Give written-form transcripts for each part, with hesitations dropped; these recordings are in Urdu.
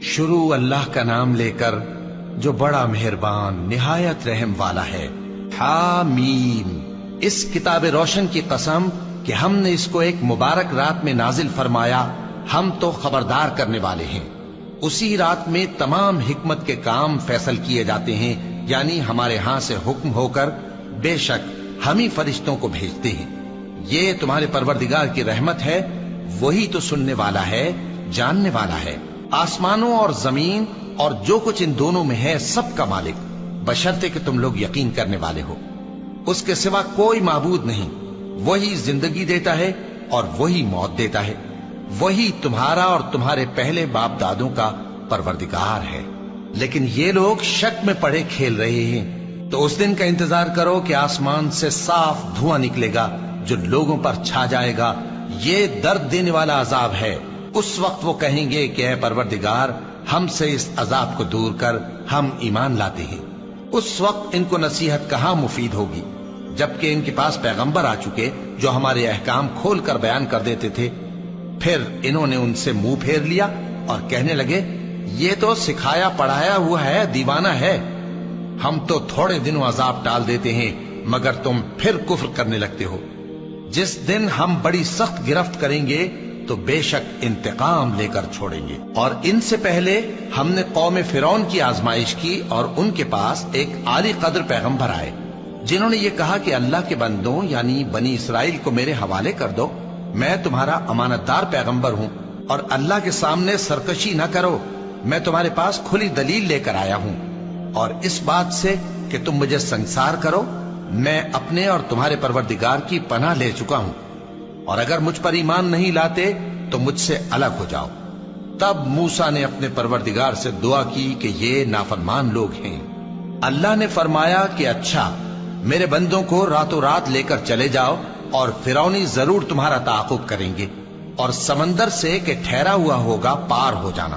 شروع اللہ کا نام لے کر جو بڑا مہربان نہایت رحم والا ہے۔ حامیم، اس کتاب روشن کی قسم کہ ہم نے اس کو ایک مبارک رات میں نازل فرمایا، ہم تو خبردار کرنے والے ہیں۔ اسی رات میں تمام حکمت کے کام فیصل کیے جاتے ہیں، یعنی ہمارے ہاں سے حکم ہو کر بے شک ہم ہی فرشتوں کو بھیجتے ہیں۔ یہ تمہارے پروردگار کی رحمت ہے، وہی تو سننے والا ہے، جاننے والا ہے۔ آسمانوں اور زمین اور جو کچھ ان دونوں میں ہے سب کا مالک، بشرطے کہ تم لوگ یقین کرنے والے ہو۔ اس کے سوا کوئی معبود نہیں، وہی زندگی دیتا ہے اور وہی موت دیتا ہے، وہی تمہارا اور تمہارے پہلے باپ دادوں کا پروردگار ہے۔ لیکن یہ لوگ شک میں پڑے کھیل رہے ہیں۔ تو اس دن کا انتظار کرو کہ آسمان سے صاف دھواں نکلے گا جو لوگوں پر چھا جائے گا، یہ درد دینے والا عذاب ہے۔ اس وقت وہ کہیں گے کہ اے پروردگار، ہم سے اس عذاب کو دور کر، ہم ایمان لاتے ہیں۔ اس وقت ان کو نصیحت کہاں مفید ہوگی، جبکہ ان کے پاس پیغمبر آ چکے جو ہمارے احکام کھول کر بیان کر دیتے تھے۔ پھر انہوں نے ان سے منہ پھیر لیا اور کہنے لگے، یہ تو سکھایا پڑھایا ہوا ہے، دیوانہ ہے۔ ہم تو تھوڑے دنوں عذاب ٹال دیتے ہیں مگر تم پھر کفر کرنے لگتے ہو۔ جس دن ہم بڑی سخت گرفت کریں گے تو بے شک انتقام لے کر چھوڑیں گے۔ اور ان سے پہلے ہم نے قوم فرعون کی آزمائش کی اور ان کے پاس ایک عالی قدر پیغمبر آئے جنہوں نے یہ کہا کہ اللہ کے بندوں یعنی بنی اسرائیل کو میرے حوالے کر دو، میں تمہارا امانت دار پیغمبر ہوں، اور اللہ کے سامنے سرکشی نہ کرو، میں تمہارے پاس کھلی دلیل لے کر آیا ہوں، اور اس بات سے کہ تم مجھے سنگسار کرو میں اپنے اور تمہارے پروردگار کی پناہ لے چکا ہوں، اور اگر مجھ پر ایمان نہیں لاتے تو مجھ سے الگ ہو جاؤ۔ تب موسیٰ نے اپنے پروردگار سے دعا کی کہ یہ نافرمان لوگ ہیں۔ اللہ نے فرمایا کہ اچھا، میرے بندوں کو راتوں رات لے کر چلے جاؤ، اور فرعونی ضرور تمہارا تعاقب کریں گے، اور سمندر سے کہ ٹھہرا ہوا ہوگا پار ہو جانا،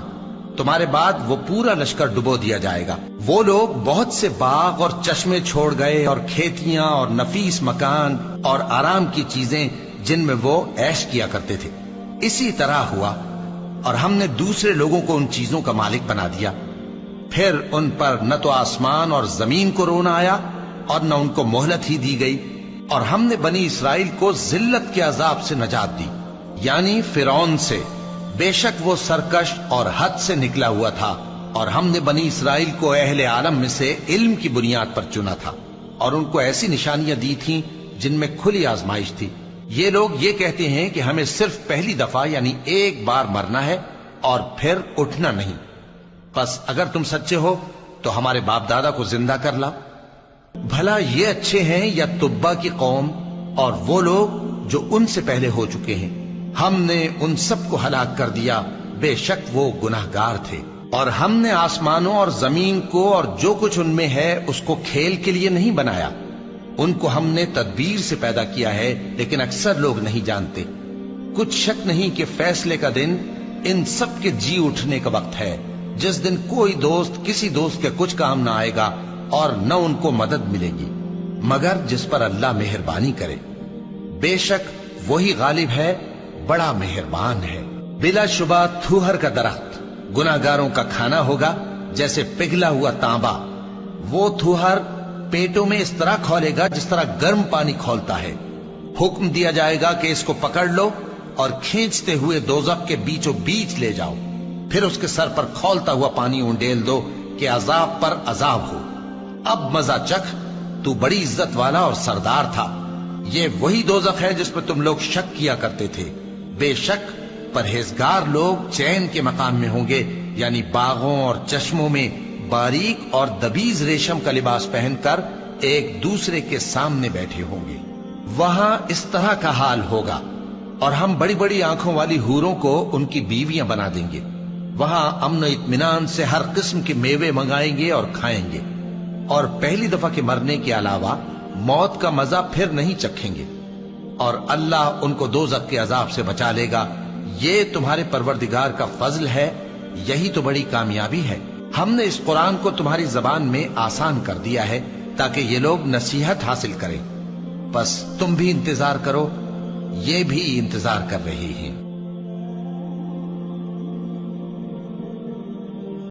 تمہارے بعد وہ پورا لشکر ڈبو دیا جائے گا۔ وہ لوگ بہت سے باغ اور چشمے چھوڑ گئے، اور کھیتیاں اور نفیس مکان اور آرام کی چیزیں جن میں وہ عیش کیا کرتے تھے۔ اسی طرح ہوا، اور ہم نے دوسرے لوگوں کو ان چیزوں کا مالک بنا دیا۔ پھر ان پر نہ تو آسمان اور زمین کو رونا آیا اور نہ ان کو مہلت ہی دی گئی، اور ہم نے بنی اسرائیل کو ذلت کے عذاب سے نجات دی، یعنی فرعون سے۔ بے شک وہ سرکش اور حد سے نکلا ہوا تھا، اور ہم نے بنی اسرائیل کو اہل عالم میں سے علم کی بنیاد پر چنا تھا، اور ان کو ایسی نشانیاں دی تھیں جن میں کھلی آزمائش تھی۔ یہ لوگ یہ کہتے ہیں کہ ہمیں صرف پہلی دفعہ یعنی ایک بار مرنا ہے اور پھر اٹھنا نہیں۔ پس اگر تم سچے ہو تو ہمارے باپ دادا کو زندہ کر لاؤ۔ بھلا یہ اچھے ہیں یا تبا کی قوم اور وہ لوگ جو ان سے پہلے ہو چکے ہیں؟ ہم نے ان سب کو ہلاک کر دیا، بے شک وہ گناہگار تھے۔ اور ہم نے آسمانوں اور زمین کو اور جو کچھ ان میں ہے اس کو کھیل کے لیے نہیں بنایا، ان کو ہم نے تدبیر سے پیدا کیا ہے، لیکن اکثر لوگ نہیں جانتے۔ کچھ شک نہیں کہ فیصلے کا دن ان سب کے جی اٹھنے کا وقت ہے، جس دن کوئی دوست کسی دوست کے کچھ کام نہ آئے گا اور نہ ان کو مدد ملے گی مگر جس پر اللہ مہربانی کرے۔ بے شک وہی غالب ہے، بڑا مہربان ہے۔ بلا شبہ تھوہر کا درخت گناہگاروں کا کھانا ہوگا، جیسے پگھلا ہوا تانبا۔ وہ تھوہر پیٹوں میں اس طرح کھولے گا جس طرح گرم پانی کھولتا ہے۔ حکم دیا جائے گا کہ اس کو پکڑ لو اور کھینچتے ہوئے دوزخ کے بیچوں بیچ لے جاؤ، پھر اس کے سر پر کھولتا ہوا پانی اونڈیل دو کہ عذاب پر عذاب ہو۔ اب مزہ چکھ، تو بڑی عزت والا اور سردار تھا۔ یہ وہی دوزخ ہے جس پر تم لوگ شک کیا کرتے تھے۔ بے شک پرہیزگار لوگ چین کے مقام میں ہوں گے، یعنی باغوں اور چشموں میں باریک اور دبیز ریشم کا لباس پہن کر ایک دوسرے کے سامنے بیٹھے ہوں گے۔ وہاں اس طرح کا حال ہوگا، اور ہم بڑی بڑی آنکھوں والی حوروں کو ان کی بیویاں بنا دیں گے۔ وہاں امن و اطمینان سے ہر قسم کے میوے منگائیں گے اور کھائیں گے، اور پہلی دفعہ کے مرنے کے علاوہ موت کا مزہ پھر نہیں چکھیں گے، اور اللہ ان کو دوزخ کے عذاب سے بچا لے گا۔ یہ تمہارے پروردگار کا فضل ہے، یہی تو بڑی کامیابی ہے۔ ہم نے اس قرآن کو تمہاری زبان میں آسان کر دیا ہے تاکہ یہ لوگ نصیحت حاصل کریں۔ بس تم بھی انتظار کرو، یہ بھی انتظار کر رہے ہیں۔